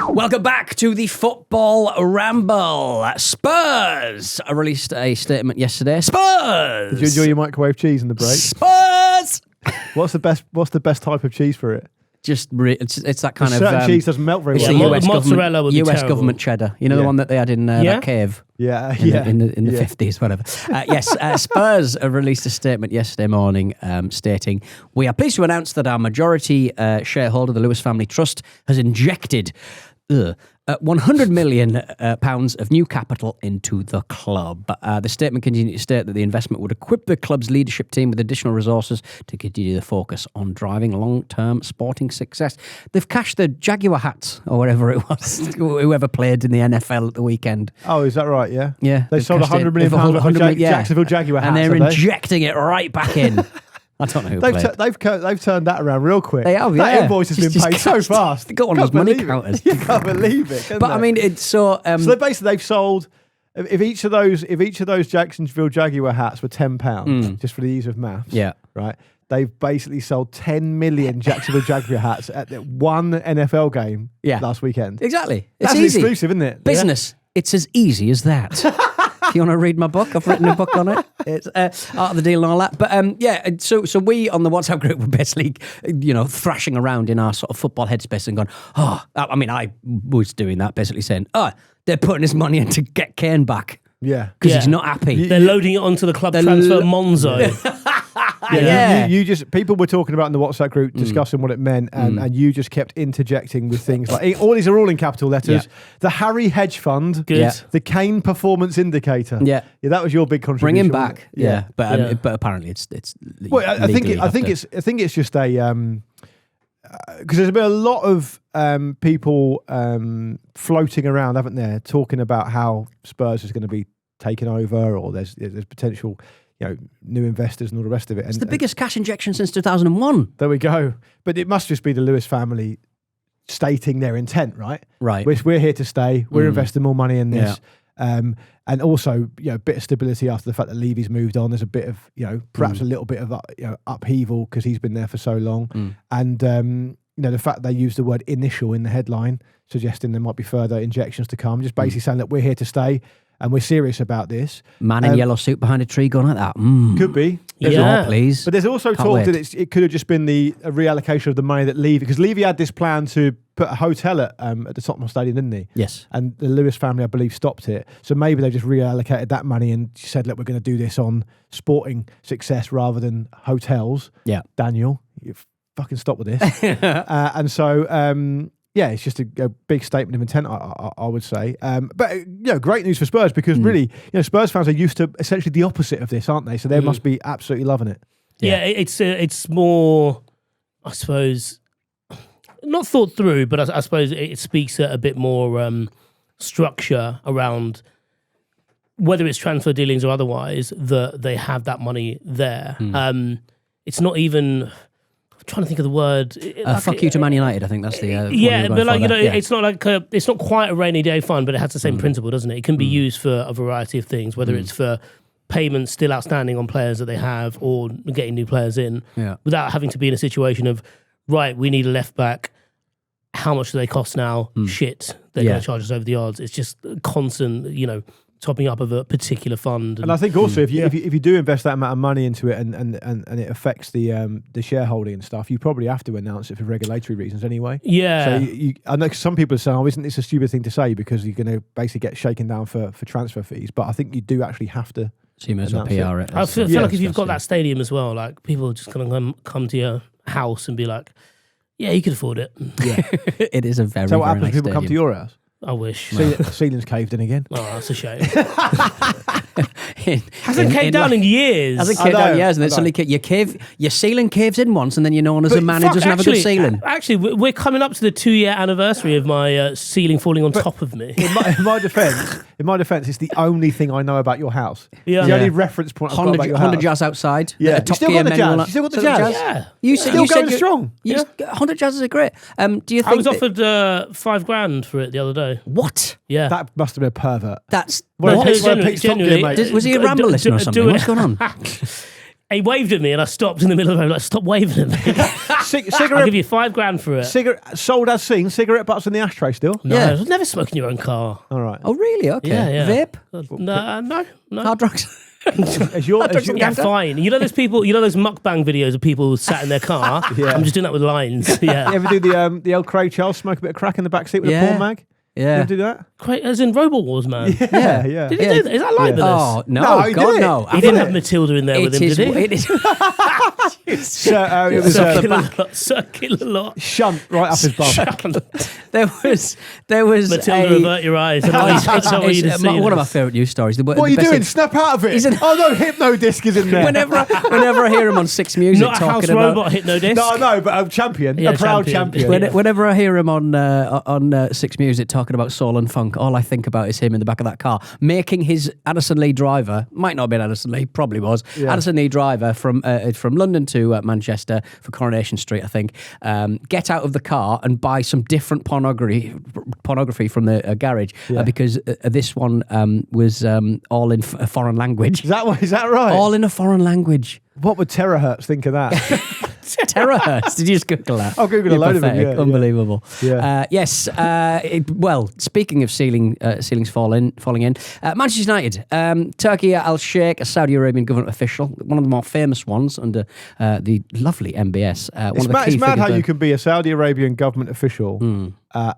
Welcome back to the Football Ramble. Spurs released a statement yesterday. Spurs! Did you enjoy your microwave cheese in the break? Spurs! What's the best type of cheese for it? Just it's that kind of cheese doesn't melt very well. US mozzarella would be US terrible. government cheddar. You know the one that they had in that cave. Yeah, in the 50s, whatever. Yes, Spurs released a statement yesterday morning stating, "We are pleased to announce that our majority shareholder, the Lewis Family Trust, has injected 100 million pounds of new capital into the club." The statement continued to state that the investment would equip the club's leadership team with additional resources to continue the focus on driving long-term sporting success. They've cashed the Jaguar hats, or whatever it was, whoever played in the NFL at the weekend. Oh, is that right? Yeah. Yeah. They sold 100 million pounds of Jacksonville Jaguar hats, and they're injecting it right back in. I don't know who played. They've turned that around real quick. They have, yeah. That invoice has been paid so fast. They got one of those money counters. You can't believe it. But I mean, it's so. So basically, they've sold. If each of those Jacksonville Jaguar hats were £10, just for the ease of maths. Yeah. Right. They've basically sold 10 million Jacksonville Jaguar hats at one NFL game last weekend. Exactly. That's easy. Exclusive, isn't it? Business. Yeah. It's as easy as that. If you want to read my book, I've written a book on it. It's Art of the Deal and all that. But so we on the WhatsApp group were basically, thrashing around in our sort of football headspace and going, I was doing that, basically saying, they're putting this money in to get Kane back. Yeah. Because he's not happy. They're loading it onto the club transfer Monzo. You just people were talking about in the WhatsApp group discussing what it meant, and you just kept interjecting with things like all these are all in capital letters. Yeah. The Harry Hedge Fund, the Kane Performance Indicator. Yeah, that was your big contribution. Bring him back. Yeah. But apparently it's. Well, I think it's just a because there's been a lot of people floating around, haven't there, talking about how Spurs is going to be taken over, or there's potential, new investors and all the rest of it. It's the biggest cash injection since 2001. There we go. But it must just be the Lewis family stating their intent, right? Right. We're here to stay. We're investing more money in this. And also, a bit of stability after the fact that Levy's moved on. There's a bit of, perhaps a little bit of upheaval because he's been there for so long. And, the fact they used the word initial in the headline, suggesting there might be further injections to come, just basically saying that we're here to stay and we're serious about this. Man in yellow suit behind a tree going like that. Could be. Please. But there's also talk that it could have just been a reallocation of the money that Levy, because Levy had this plan to put a hotel at the Tottenham Stadium, didn't he? Yes. And the Lewis family, I believe, stopped it. So maybe they just reallocated that money and said, look, we're going to do this on sporting success rather than hotels. Yeah. Daniel, you fucking stop with this. And so... it's just a big statement of intent, I would say. But, great news for Spurs because really, Spurs fans are used to essentially the opposite of this, aren't they? So they must be absolutely loving it. Yeah, it's more, I suppose, not thought through, but I suppose it speaks a bit more structure around whether it's transfer dealings or otherwise, that they have that money there. It's not even... trying to think of the word. Fuck you to Man United. I think that's the but it's not like it's not quite a rainy day fund, but it has the same principle, doesn't it? It can be used for a variety of things, whether it's for payments still outstanding on players that they have, or getting new players in, without having to be in a situation of we need a left back. How much do they cost now? Shit, they're going to charge us over the odds. It's just constant, topping up of a particular fund, and I think also if you do invest that amount of money into it and it affects the shareholding and stuff, you probably have to announce it for regulatory reasons anyway. Yeah. So I know some people are saying, isn't this a stupid thing to say because you're going to basically get shaken down for transfer fees? But I think you do actually have to. So you may as well PR it. I feel like if you've got that stadium as well, like people are just going to come to your house and be like, "Yeah, you could afford it." Yeah, it is a very. So what very happens if nice people come to your house? I wish. Ceiling's caved in again. Oh, that's a shame. Hasn't caved down in years. Hasn't caved down in years, and then suddenly your ceiling caves in once, and then you're known as a man who doesn't have a good ceiling. Actually, we're coming up to the 2-year anniversary of my ceiling falling on top of me. In my defence, it's the only thing I know about your house. Yeah. The only reference point I've got about your house. Honda Jazz outside. Yeah, Top still gear got the manual. Jazz. You still got the Jazz. Yeah. You still going strong. Honda Jazzes are great. Do you think I was offered $5,000 for it the other day? What? Yeah. That must have been a pervert. That's genuinely. Was he a Ramble listener or something? What's going on? He waved at me and I stopped in the middle of the road, like, stop waving at me. I'll give you $5,000 for it. Sold as seen, cigarette butts in the ashtray still? No, I was never smoking your own car. All right. Oh, really? Okay. Yeah. Vape? No. Hard drugs? Yeah, fine. You know those mukbang videos of people sat in their car? Yeah. I'm just doing that with lines. Yeah. You ever do the old Craig Charles smoke a bit of crack in the backseat with a porn mag? Yeah. You ever do that? As in Robot Wars, man. Yeah. Did he do that? Is that libelous? Oh, no. No, God, no. He didn't have Matilda in there with him, did he? It is. It was Circular lot. shunt right up his bum. There was Matilda, avert your eyes. One of my favourite news stories. What are you doing? Snap out of it. Oh no, Hypno Disc is in there. Whenever I hear him on Six Music Not a talking house about robot Hypno Disc. No, but a champion, a proud champion. Whenever I hear him on Six Music talking about soul and funk, all I think about is him in the back of that car making his Addison Lee driver, might not have been Addison Lee, probably was, Addison Lee driver from London to Manchester for Coronation Street, I think, get out of the car and buy some different pornography from the garage because this one was all in a foreign language. Is that right? All in a foreign language. What would Terahertz think of that? Terahertz. Did you just Google that? I'll Google a load of them. Yeah, unbelievable. Yeah. Yes. Well, speaking of ceilings falling in, Manchester United, Turkey Al Sheikh, a Saudi Arabian government official, one of the more famous ones under the lovely MBS. It's mad how you can be a Saudi Arabian government official,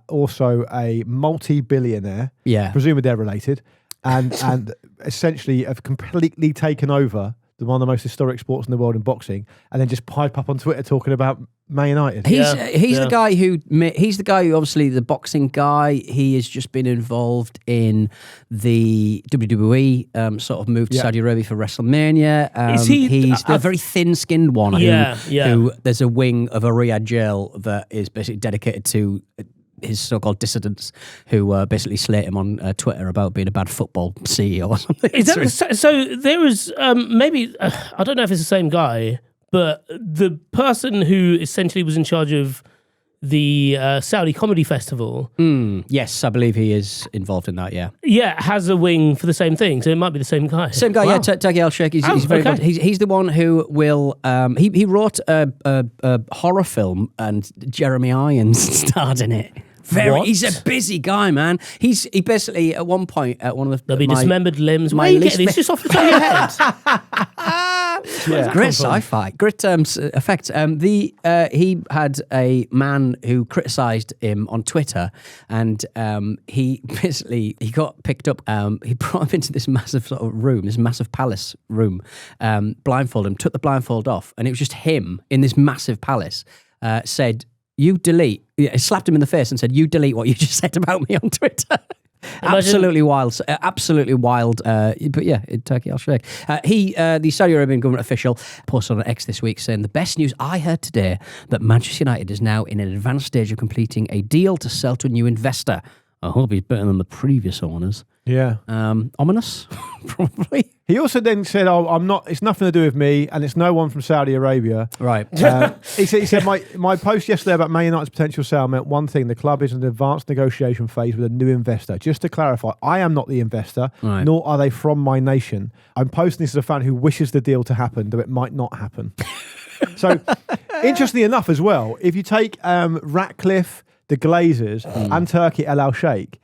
also a multi-billionaire. Yeah. Presumably they're related, and essentially have completely taken over one of the most historic sports in the world in boxing, and then just pipe up on Twitter talking about Man United. He's the guy who obviously the boxing guy. He has just been involved in the WWE sort of move to Saudi Arabia for WrestleMania. Is he? He's the very thin-skinned one. Who there's a wing of a Riyadh jail that is basically dedicated to his so-called dissidents who basically slate him on Twitter about being a bad football CEO or something. Is that so? There was maybe I don't know if it's the same guy, but the person who essentially was in charge of the Saudi Comedy Festival. Yes, I believe he is involved in that. Yeah, has a wing for the same thing, so it might be the same guy. Same guy, Wow. Taghi Al-Sheikh. He's very good. He's the one who will. He wrote a horror film, and Jeremy Irons starred in it. He's a busy guy, man. He basically at one point at one of the There'll be dismembered limbs. Why are you getting this just off the top of your head? Great sci-fi, great effects. He had a man who criticised him on Twitter, and he got picked up. He brought him into this massive sort of room, this massive palace room, blindfolded him, took the blindfold off, and it was just him in this massive palace. Said, "You delete." Slapped him in the face and said, "You delete what you just said about me on Twitter." Absolutely wild. Absolutely wild. But yeah, Taghi Al-Sheikh. The Saudi Arabian government official, posted on X this week saying, "The best news I heard today that Manchester United is now in an advanced stage of completing a deal to sell to a new investor. I hope he's better than the previous owners." Yeah. Ominous, probably. He also then said, I'm not, it's nothing to do with me, and it's no one from Saudi Arabia. Right. He said my post yesterday about Man United's potential sale meant one thing: the club is in an advanced negotiation phase with a new investor. Just to clarify, I am not the investor, nor are they from my nation. I'm posting this as a fan who wishes the deal to happen, though it might not happen. So, interestingly enough as well, if you take Ratcliffe, the Glazers, and Turkey Al-Sheikh,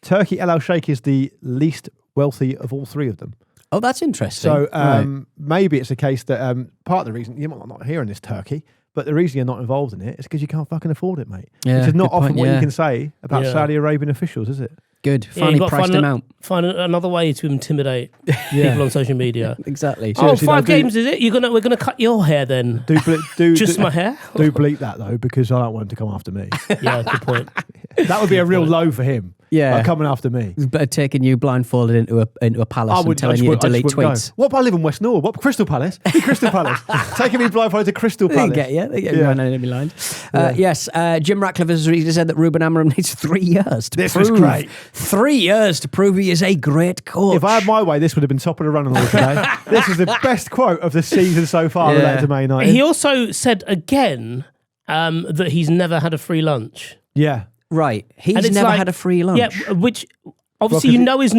Turkey Al-Sheikh is the least wealthy of all three of them. Oh, that's interesting. So maybe it's a case that part of the reason, you might not hear in this Turkey, but the reason you're not involved in it is because you can't fucking afford it, mate. Yeah, which is not often point, what you can say about Saudi Arabian officials, is it? Good. Finally priced him out. Find another way to intimidate people on social media. Exactly. Seriously, 5 games, is it? We're gonna cut your hair then? Just my hair? Do bleep that though, because I don't want him to come after me. Yeah, good point. That would be a real low for him. Yeah, like coming after me. It's better taking you blindfolded into a palace and telling you to delete tweets. What if I live in West Norwood? What Crystal Palace? Crystal Palace. Taking me blindfolded to Crystal Palace. They get you on enemy lines. Yes, Jim Ratcliffe has recently said that Ruben Amorim needs 3 years to this prove. Was great. 3 years to prove he is a great coach. If I had my way, this would have been top of the running order today. This is the best quote of the season so far related to Man United. He also said again that he's never had a free lunch. Yeah. Right. He's never had a free lunch. Yeah, which obviously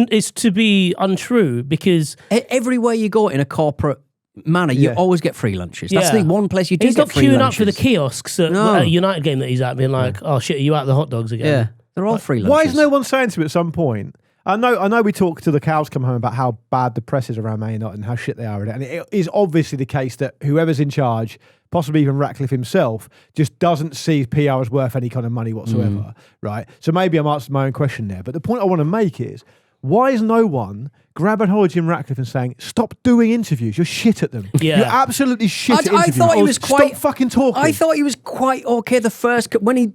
is to be untrue because everywhere you go in a corporate manner, you always get free lunches. That's the one place you do get free lunches. He's not queuing up for the kiosks at a United game that he's at being like, oh shit, are you out the hot dogs again? Yeah, they're all free lunches. Why is no one saying to him at some point, I know we talk till the cows come home about how bad the press is around Man United and how shit they are at it. And it is obviously the case that whoever's in charge, possibly even Ratcliffe himself, just doesn't see PR as worth any kind of money whatsoever, right? So maybe I'm asking my own question there. But the point I want to make is, why is no one grabbing hold of Jim Ratcliffe and saying, stop doing interviews, you're shit at them. Yeah. You're absolutely shit at interviews. I thought he was Stop fucking talking. I thought he was quite okay the first, when he,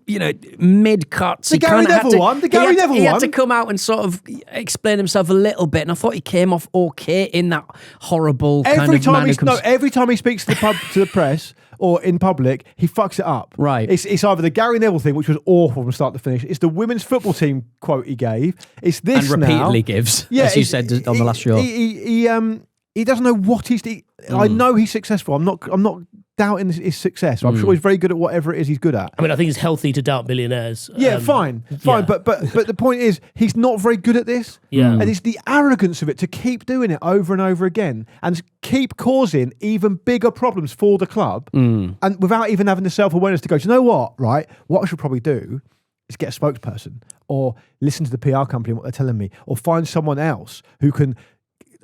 mid-cuts. The Gary Neville one. He had to come out and sort of explain himself a little bit, and I thought he came off okay in that horrible every time he speaks to the press or in public, he fucks it up. Right. It's either the Gary Neville thing, which was awful from start to finish. It's the women's football team quote he gave. It's this and repeatedly gives, as you said on the last show. He doesn't know what he's. I know he's successful. I'm not doubting his success. I'm sure he's very good at whatever it is he's good at. I mean, I think it's healthy to doubt billionaires. Yeah, fine. Yeah. But the point is, he's not very good at this. Yeah. And it's the arrogance of it to keep doing it over and over again and keep causing even bigger problems for the club, and without even having the self-awareness to go, do you know what? Right, what I should probably do is get a spokesperson or listen to the PR company and what they're telling me, or find someone else who can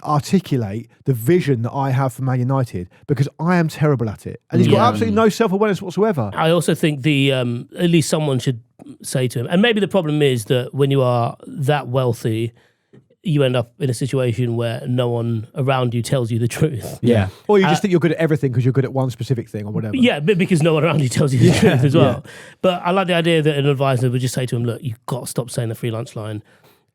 articulate the vision that I have for Man United, because I am terrible at it. And he's got absolutely no self-awareness whatsoever. I also think at least someone should say to him, and maybe the problem is that when you are that wealthy, you end up in a situation where no one around you tells you the truth. Yeah. Or you just think you're good at everything because you're good at one specific thing or whatever. Yeah, but because no one around you tells you the truth as well. But I like the idea that an advisor would just say to him, look, you've got to stop saying the free lunch line,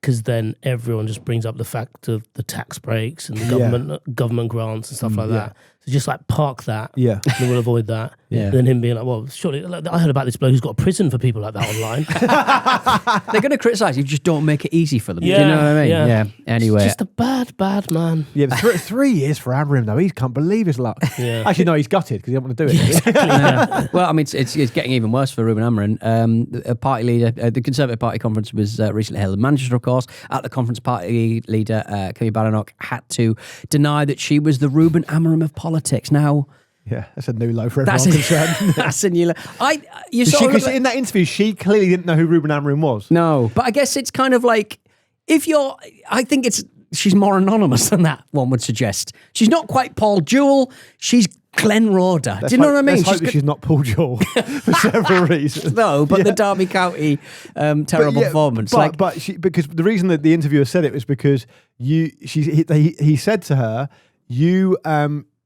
because then everyone just brings up the fact of the tax breaks and the government grants and stuff like that. So just like park that. Yeah. And we'll avoid that. Yeah. And then him being like, well, surely, I heard about this bloke who's got a prison for people like that online. They're going to criticise you, just don't make it easy for them. Yeah, Do you know what I mean? yeah. Anyway. Just a bad man. Yeah, but 3 years for Amorim, though. He can't believe his luck. Yeah. Actually, no, he's gutted because he doesn't want to do it. Well, I mean, it's getting even worse for Ruben Amorim. A party leader, the Conservative Party conference was recently held in Manchester, of course. At the conference, party leader Kemi Badenoch had to deny that she was the Ruben Amorim of politics. Now, Yeah, that's a new low for everyone concerned. That's a new low. In that interview, she clearly didn't know who Ruben Amorim was. No, but I guess it's kind of like, she's more anonymous than that, one would suggest. She's not quite Paul Jewell, she's Glenn Roeder. Do you know what I mean? Let's hope that she's not Paul Jewell for several reasons. No, but the Derby County terrible performance. Because the reason that the interviewer said it was because he said to her,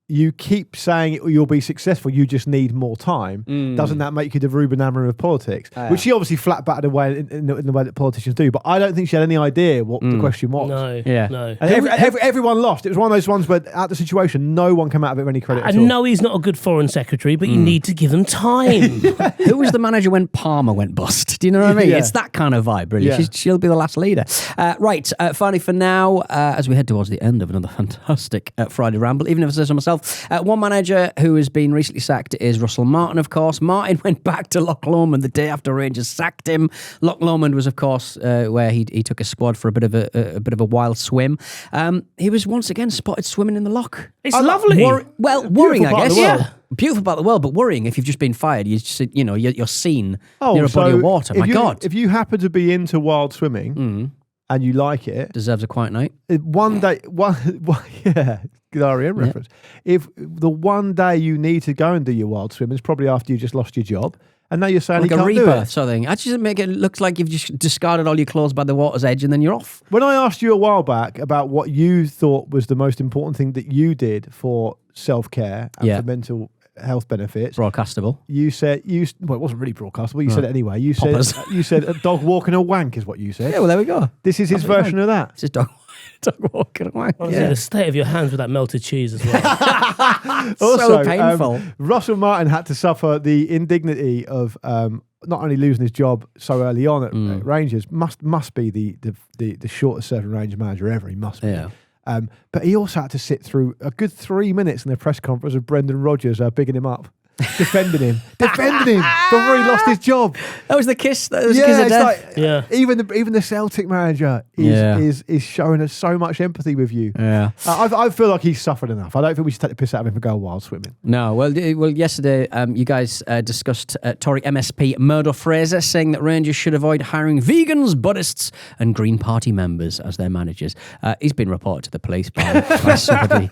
you keep saying you'll be successful, you just need more time. Doesn't that make you the Ruben Amorim of politics? Which she obviously flat batted away in the way that politicians do, but I don't think she had any idea what the question was. No. And everyone lost. It was one of those ones where out the situation, no one came out of it with any credit at all. I know he's not a good foreign secretary, but you need to give them time. Who was the manager when Palmer went bust? Do you know what I mean? Yeah. It's that kind of vibe, really. Yeah. She'll be the last leader. Finally for now, as we head towards the end of another fantastic Friday Ramble, even if I say so myself, one manager who has been recently sacked is Russell Martin, of course. Martin went back to Loch Lomond the day after Rangers sacked him. Loch Lomond was, of course, where he took a squad for a bit of a wild swim. He was once again spotted swimming in the loch. It's lovely. Worrying, I guess. Yeah. Beautiful part of the world, but worrying if you've just been fired. You're seen Oh, near a body so of water. My God. If you happen to be into wild swimming and you like it, Deserves a quiet night. one day, good REM reference. If the one day you need to go and do your wild swim is probably after you just lost your job, and now you're saying Like you a can't do rebirth it. sort of thing. I just make it look like you've just discarded all your clothes by the water's edge and then you're off. When I asked you a while back about what you thought was the most important thing that you did for self-care and for mental health benefits, Broadcastable. you said it wasn't really broadcastable. You said it anyway. You Poppers. said a dog walking a wank is what you said. Yeah, well, there we go. This is his version of that. It's just dog walking away. Honestly, the state of your hands with that melted cheese as well. So painful. Russell Martin had to suffer the indignity of not only losing his job so early on at Rangers, must be the shortest serving Rangers manager ever. He must be. Yeah. But he also had to sit through a good 3 minutes in the press conference of Brendan Rodgers bigging him up, defending him before he lost his job. That was the kiss. That was the kiss of death. Even the Celtic manager is showing us so much empathy with you. Yeah. I feel like he's suffered enough. I don't think we should take the piss out of him and go wild swimming. No. Well, yesterday you guys discussed Tory MSP Murdo Fraser saying that Rangers should avoid hiring vegans, Buddhists, and Green Party members as their managers. He's been reported to the police by somebody.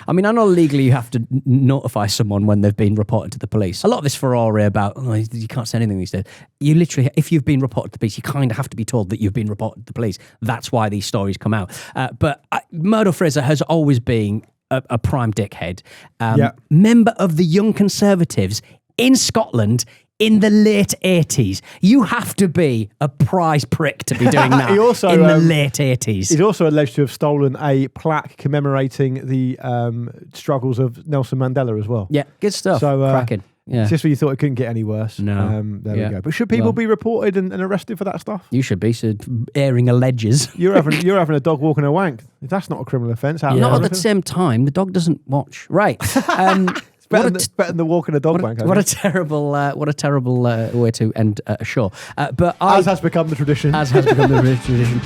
I mean, I know legally you have to notify someone when they've been reported to the police. A lot of this furore about you can't say anything these days. You literally, if you've been reported to the police, you kind of have to be told that you've been reported to the police. That's why these stories come out. But Murdo Fraser has always been a prime dickhead. Member of the Young Conservatives in Scotland in the late 80s. You have to be a prize prick to be doing that in the late 80s. He's also alleged to have stolen a plaque commemorating the struggles of Nelson Mandela as well. Yeah, good stuff. So, cracking. Yeah. Just when you thought it couldn't get any worse. No. There we go. But should people be reported and arrested for that stuff? You should be. So airing alleges. You're having a dog walking a wank. That's not a criminal offence. Not at the same time. The dog doesn't watch. Right. Better than the walking a dog wank. What a terrible way to end a show. As has become the tradition. As has become the tradition.